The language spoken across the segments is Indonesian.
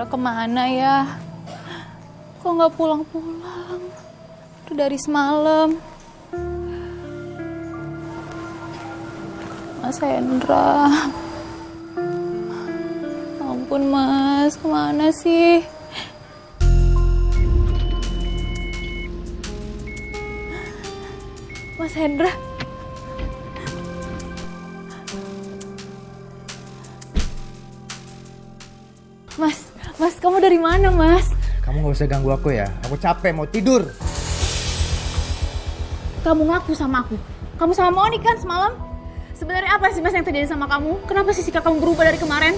Hendra kemana ya? Kok nggak pulang-pulang? Udah dari semalam. Mas Hendra. Ampun Mas, kemana sih? Mas Hendra. Mas, kamu dari mana, Mas? Kamu gak usah ganggu aku ya. Aku capek, mau tidur. Kamu ngaku sama aku. Kamu sama Moni kan semalam? Sebenarnya apa sih Mas yang terjadi sama kamu? Kenapa sih sikap kamu berubah dari kemarin?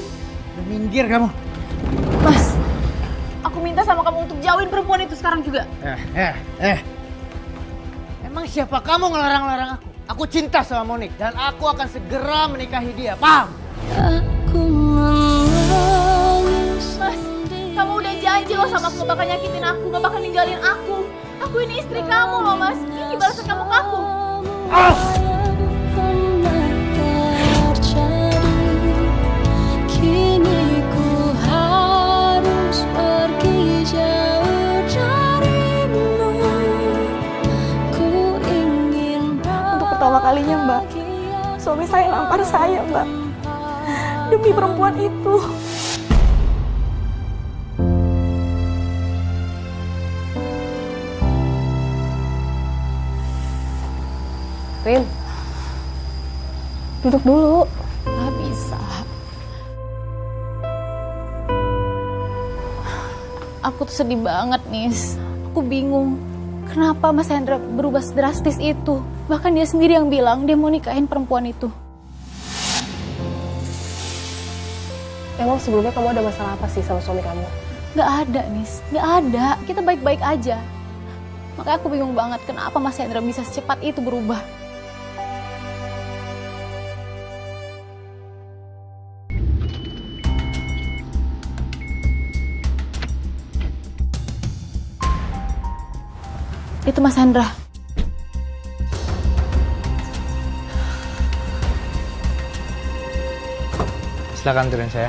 Udah minggir kamu. Mas, aku minta sama kamu untuk jauhin perempuan itu sekarang juga. Emang siapa kamu ngelarang-larang aku? Aku cinta sama Monik dan aku akan segera menikahi dia, paham? Mas, kamu udah janji loh sama aku gak bakal nyakitin aku, gak bakal ninggalin aku. Aku ini istri kamu loh Mas, ini balasan kamu ke aku. Untuk pertama kalinya Mbak, suami saya nampar saya Mbak, demi perempuan itu. Rin, duduk dulu. Gak bisa. Aku tuh sedih banget, Nis. Aku bingung. Kenapa Mas Hendra berubah drastis itu? Bahkan dia sendiri yang bilang dia mau nikahin perempuan itu. Emang sebelumnya kamu ada masalah apa sih sama suami kamu? Gak ada, Nis. Gak ada. Kita baik-baik aja. Makanya aku bingung banget kenapa Mas Hendra bisa secepat itu berubah. Itu Mas Hendra. Silakan turun saya.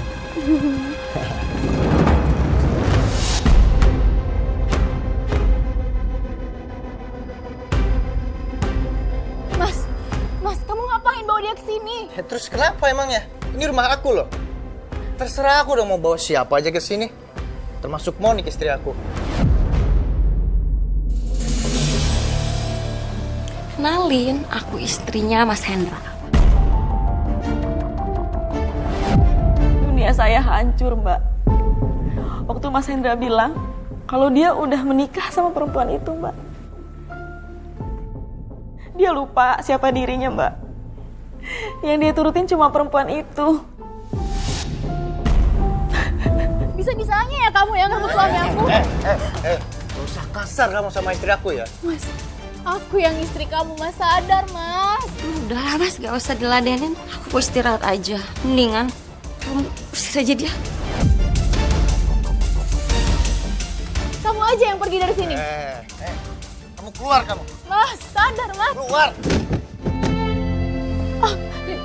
Mas, kamu ngapain bawa dia ke sini? Ya, terus kenapa emangnya? Ini rumah aku loh. Terserah aku udah mau bawa siapa aja ke sini. Termasuk Monik istri aku. Kenalin, aku istrinya Mas Hendra. Dunia saya hancur Mbak. Waktu Mas Hendra bilang kalau dia udah menikah sama perempuan itu Mbak. Dia lupa siapa dirinya Mbak. Yang dia turutin cuma perempuan itu. Bisa-bisanya ya kamu yang ngerebut suami aku. Gak usah kasar kamu sama istri aku ya. Mas, aku yang istri kamu, Mas. Sadar, Mas. Udah lah Mas, gak usah diladenin. Aku mau istirahat aja. Mendingan kamu usir aja dia. Kamu aja yang pergi dari sini. Kamu keluar kamu. Mas, sadar, Mas. Keluar.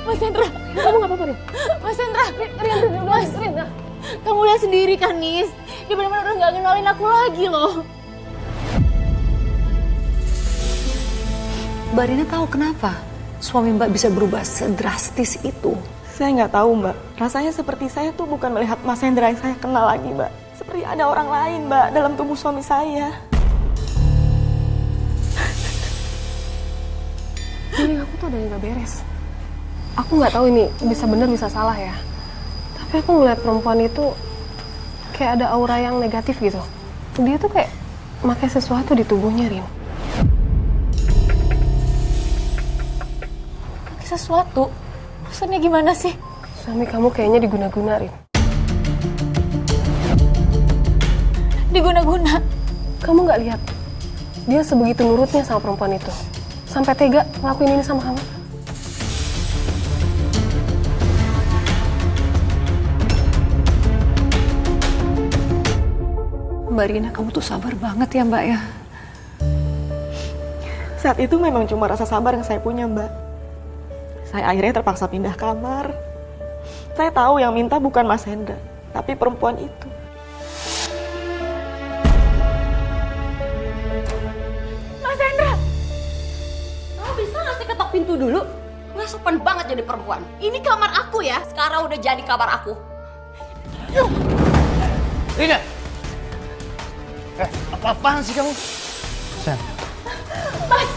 Mas Hendra. Kamu gak apa-apa, Rin? Mas Hendra. Mas, Rin. Kamu lihat sendiri kan, Nis. Dia benar-benar udah gak kenalin aku lagi loh. Mbak Rina tahu kenapa suami Mbak bisa berubah sedrastis itu? Saya nggak tahu Mbak. Rasanya seperti saya tuh bukan melihat Mas Hendra yang saya kenal lagi Mbak. Seperti ada orang lain Mbak dalam tubuh suami saya. Feeling aku tuh ada yang nggak beres. Aku nggak tahu ini bisa benar bisa salah ya. Tapi aku ngeliat perempuan itu kayak ada aura yang negatif gitu. Dia tuh kayak pakai sesuatu di tubuhnya Rin. Sesuatu? Maksudnya gimana sih? Suami kamu kayaknya diguna-guna Rin. Diguna-guna? Kamu nggak lihat? Dia sebegitu nurutnya sama perempuan itu. Sampai tega ngelakuin ini sama kamu. Mbak Rina, kamu tuh sabar banget ya Mbak ya. Saat itu memang cuma rasa sabar yang saya punya Mbak. Saya akhirnya terpaksa pindah kamar. Saya tahu yang minta bukan Mas Hendra, tapi perempuan itu. ketok pintu dulu? Nggak sopan banget jadi perempuan. Ini kamar aku ya. Sekarang udah jadi kamar aku. Rina! Apa-apaan sih kamu? Sen. Mas,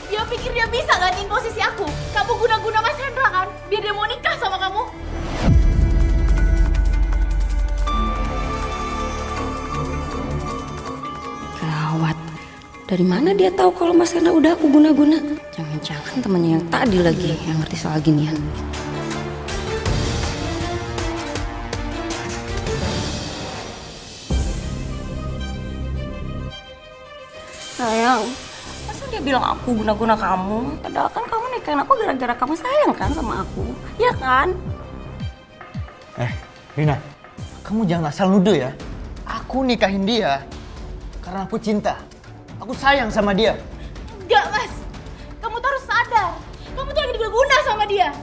dia pikir dia bisa gantiin posisi aku. Kamu guna-guna Mas Hendra kan? Biar dia mau nikah sama kamu. Gawat. Dari mana dia tahu kalau Mas Hendra udah aku guna-guna? Jangan-jangan temannya yang tadi lagi yang ngerti soal ginian. Sayang, masa dia bilang aku guna-guna kamu? Padahal kan kamu nikahin aku gara-gara kamu sayang kan sama aku. Iya kan? Rina, kamu jangan asal nuduh ya. Aku nikahin dia karena aku cinta. Aku sayang sama dia. Enggak, Mas. Kamu tuh harus sadar. Kamu tuh lagi diguna sama dia.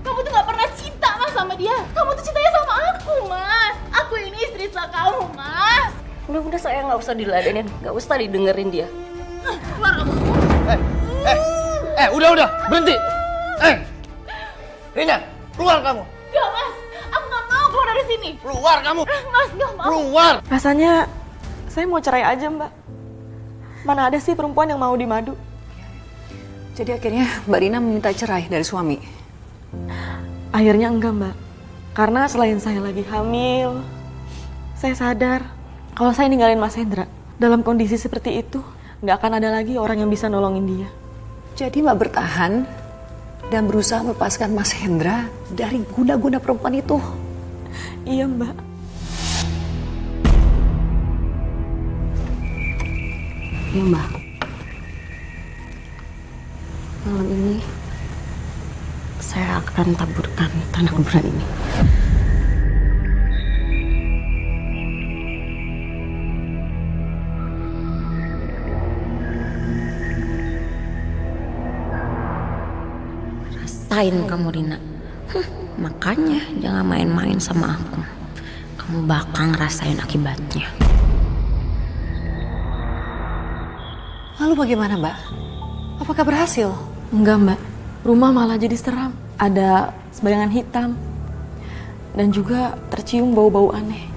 Kamu tuh gak pernah cinta, Mas, sama dia. Kamu tuh cintanya sama aku, Mas. Aku ini istri sah kamu, Mas. Udah saya nggak usah diladenin, nggak usah didengerin dia. Keluar kamu. Udah, berhenti. Rina, keluar kamu. Enggak, Mas. Aku gak mau keluar dari sini. Keluar kamu. Mas, gak mau. Keluar. Rasanya saya mau cerai aja, Mbak. Mana ada sih perempuan yang mau dimadu? Jadi akhirnya Mbak Rina meminta cerai dari suami. Akhirnya enggak, Mbak. Karena selain saya lagi hamil, saya sadar kalau saya ninggalin Mas Hendra dalam kondisi seperti itu, nggak akan ada lagi orang yang bisa nolongin dia. Jadi Mbak bertahan dan berusaha melepaskan Mas Hendra dari guna-guna perempuan itu. Iya, Mbak. Ya Mbak, malam ini saya akan taburkan tanah kuburan ini. Rasain kamu, Rina. Makanya jangan main-main sama aku. Kamu bakal ngerasain akibatnya. Lalu bagaimana Mbak? Apakah berhasil? Enggak, Mbak. Rumah malah jadi seram. Ada sebayangan hitam. Dan juga tercium bau-bau aneh.